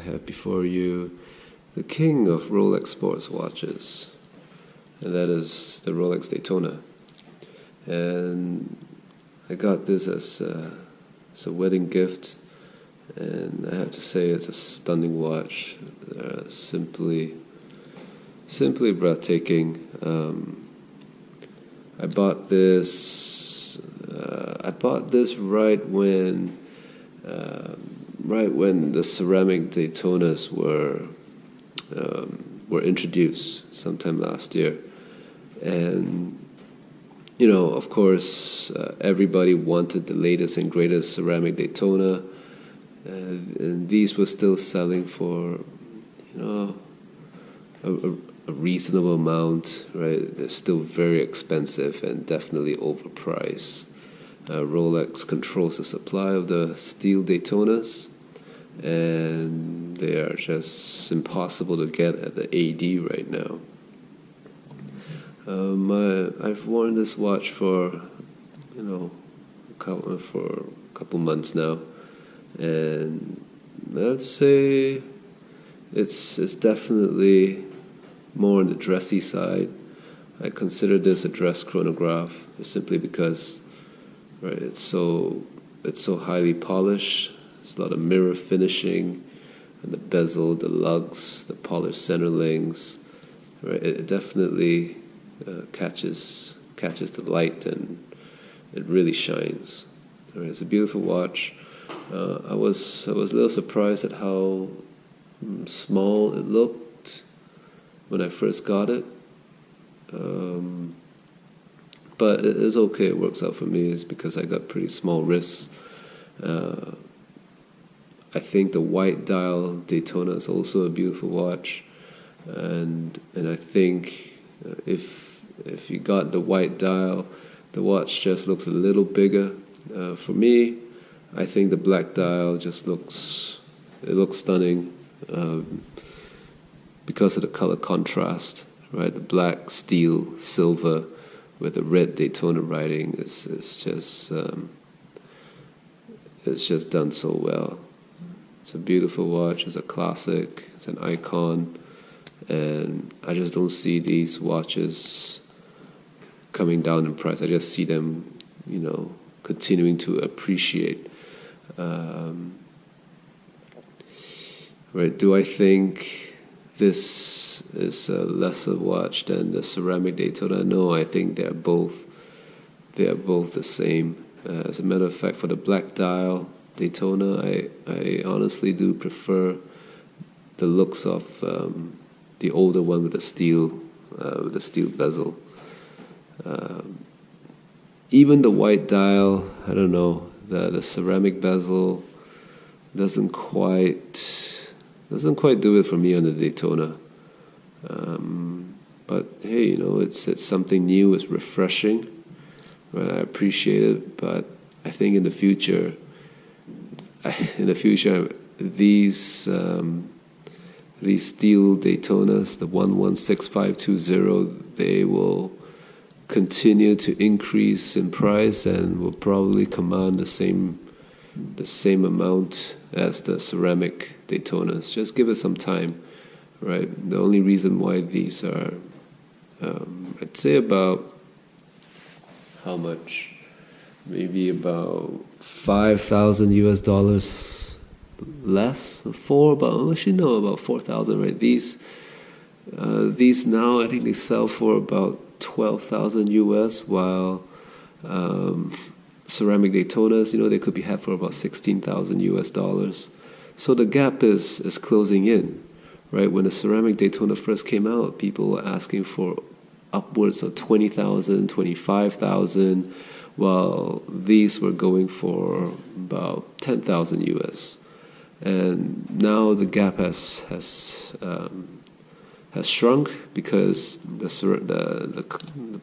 I have before you the king of Rolex sports watches, and that is the Rolex Daytona. And I got this as a wedding gift, and I have to say it's a stunning watch, simply breathtaking. I bought this. Right when the ceramic Daytonas were introduced sometime last year, and of course, everybody wanted the latest and greatest ceramic Daytona, and these were still selling for a reasonable amount, right? They're still very expensive and definitely overpriced. Rolex controls the supply of the steel Daytonas, and they are just impossible to get at the AD right now. I've worn this watch for a couple months now, and I have to say it's definitely more on the dressy side. I consider this a dress chronograph simply because, right, it's so highly polished. There's a lot of mirror finishing, and the bezel, the lugs, the polished center links. Right, it definitely catches the light, and it really shines. Right, it's a beautiful watch. I was a little surprised at how small it looked when I first got it, but it is okay. It works out for me. It's because I got pretty small wrists. I think the white dial Daytona is also a beautiful watch, and I think if you got the white dial, the watch just looks a little bigger. For me, I think the black dial just looks stunning because of the color contrast. Right, the black, steel, silver with the red Daytona writing is just done so well. It's a beautiful watch. It's a classic. It's an icon, and I just don't see these watches coming down in price. I just see them, continuing to appreciate. Right? Do I think this is a lesser watch than the ceramic Daytona? No, I think they are both the same. As a matter of fact, for the black dial Daytona, I honestly do prefer the looks of the older one with the steel bezel. Even the white dial, I don't know, the ceramic bezel doesn't quite do it for me on the Daytona. But hey, it's something new. It's refreshing. Right? I appreciate it, but I think in the future, these steel Daytonas, the 116520, they will continue to increase in price and will probably command the same amount as the ceramic Daytonas. Just give it some time, right? The only reason why these are, I'd say about how much? Maybe about $5,000 less, about 4,000, right? These now, I think they sell for about 12,000 US, while ceramic Daytonas, they could be had for about 16,000 US dollars. So the gap is closing in, right? When the ceramic Daytona first came out, people were asking for upwards of 20,000, 25,000, while these were going for about 10,000 US. And now the gap has shrunk because the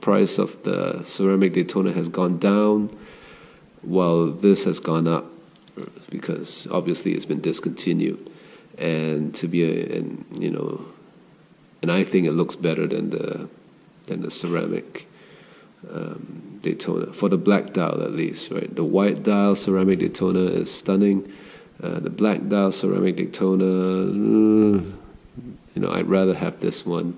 price of the ceramic Daytona has gone down, while this has gone up because obviously it's been discontinued. And and I think it looks better than the ceramic Daytona, for the black dial at least, right? The white dial ceramic Daytona is stunning, The black dial ceramic Daytona, I'd rather have this one.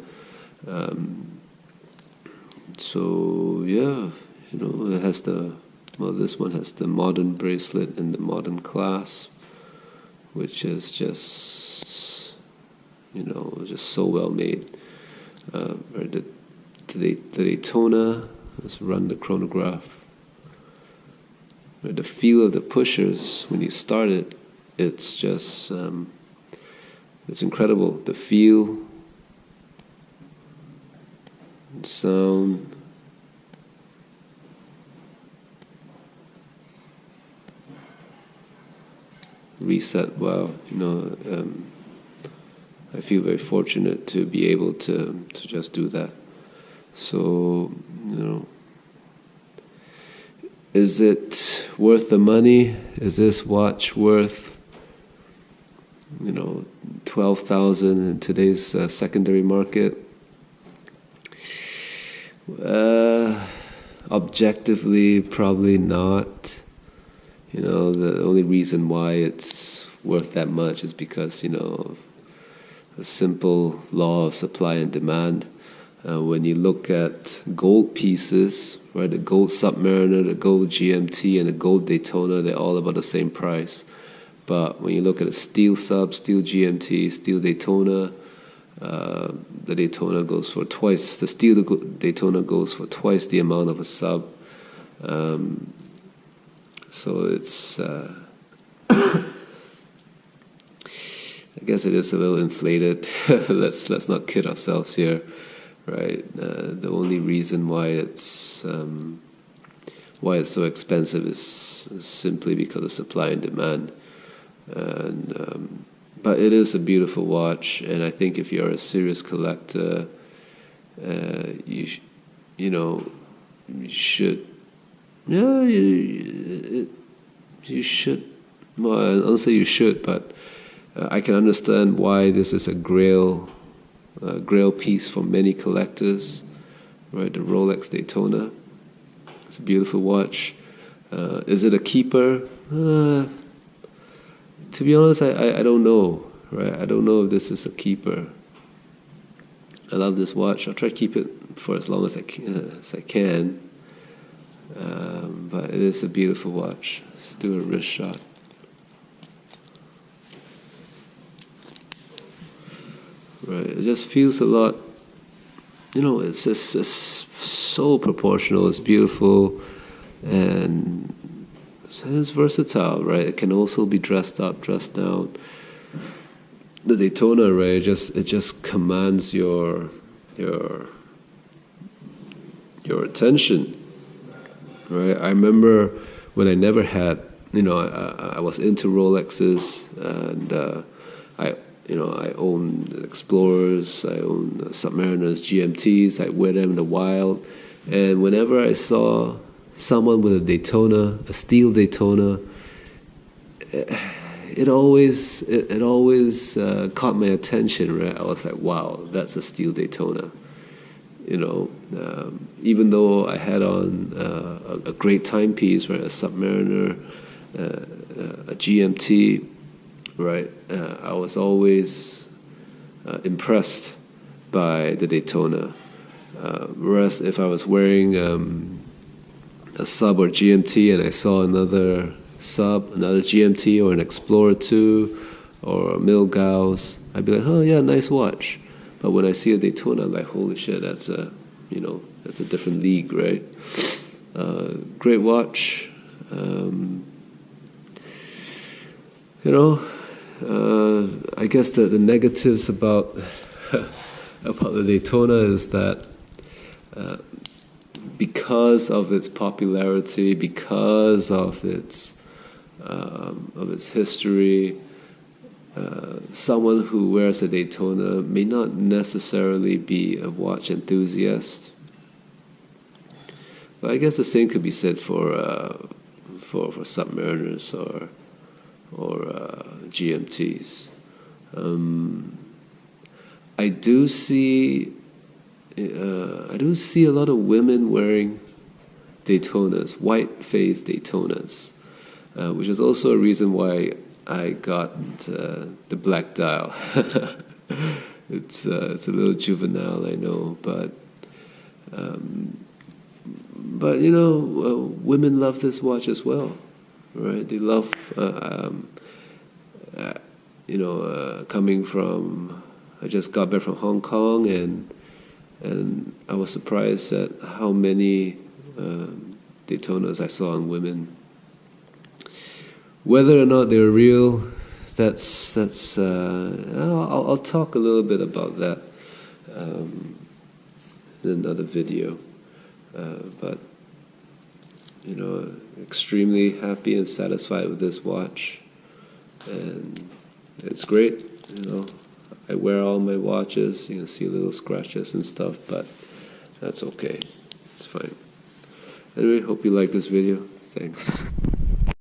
So yeah, it has this one has the modern bracelet and the modern clasp, which is just so well made. The Daytona, let's run the chronograph. The feel of the pushers when you start it, it's just it's incredible. The feel, sound. Reset. Wow, I feel very fortunate to be able to just do that. So, is it worth the money? Is this watch worth, $12,000 in today's secondary market? Objectively, probably not. The only reason why it's worth that much is because, a simple law of supply and demand. When you look at gold pieces, right, the gold Submariner, the gold GMT, and the gold Daytona, they're all about the same price. But when you look at a steel sub, steel GMT, steel Daytona, the Daytona goes for twice, the steel Daytona goes for twice the amount of a sub. So it's, I guess it is a little inflated. Let's not kid ourselves here, right? The only reason why it's so expensive is simply because of supply and demand. And but it is a beautiful watch, and I think if you're a serious collector, you should. Yeah, you should. Well, I don't say you should, but I can understand why this is a grail piece for many collectors. Right, the Rolex Daytona. It's a beautiful watch. Is it a keeper? To be honest, I don't know. Right, I don't know if this is a keeper. I love this watch. I'll try to keep it for as long as I can. But it is a beautiful watch. Let's do a wrist shot. Right, it just feels a lot. It's just so proportional. It's beautiful, and it's versatile. Right, it can also be dressed up, dressed down. The Daytona, right, it just commands your attention. Right, I remember when I never had, I was into Rolexes, and I owned Explorers, I owned Submariners, GMTs. I wear them in the wild, and whenever I saw someone with a Daytona, a steel Daytona, it always caught my attention. Right, I was like, wow, that's a steel Daytona. Even though I had on a great timepiece, right, a Submariner, a GMT, right, I was always impressed by the Daytona. Whereas if I was wearing a sub or GMT and I saw another sub, another GMT or an Explorer 2 or a Milgauss, I'd be like, oh yeah, nice watch. But when I see a Daytona, I'm like, holy shit, that's a different league, right? Great watch. I guess the negatives about the Daytona is that because of its popularity, because of its history, someone who wears a Daytona may not necessarily be a watch enthusiast. But I guess the same could be said for Submariners or GMTs. I do see a lot of women wearing Daytonas, white-faced Daytonas, which is also a reason why I got the black dial. It's a little juvenile, I know, but you know, women love this watch as well, right? They love, you know, coming from. I just got back from Hong Kong, and I was surprised at how many Daytonas I saw on women. Whether or not they're real, that's. I'll talk a little bit about that in another video. But you know, extremely happy and satisfied with this watch, and it's great. You know, I wear all my watches. You can see little scratches and stuff, but that's okay. It's fine. Anyway, hope you like this video. Thanks.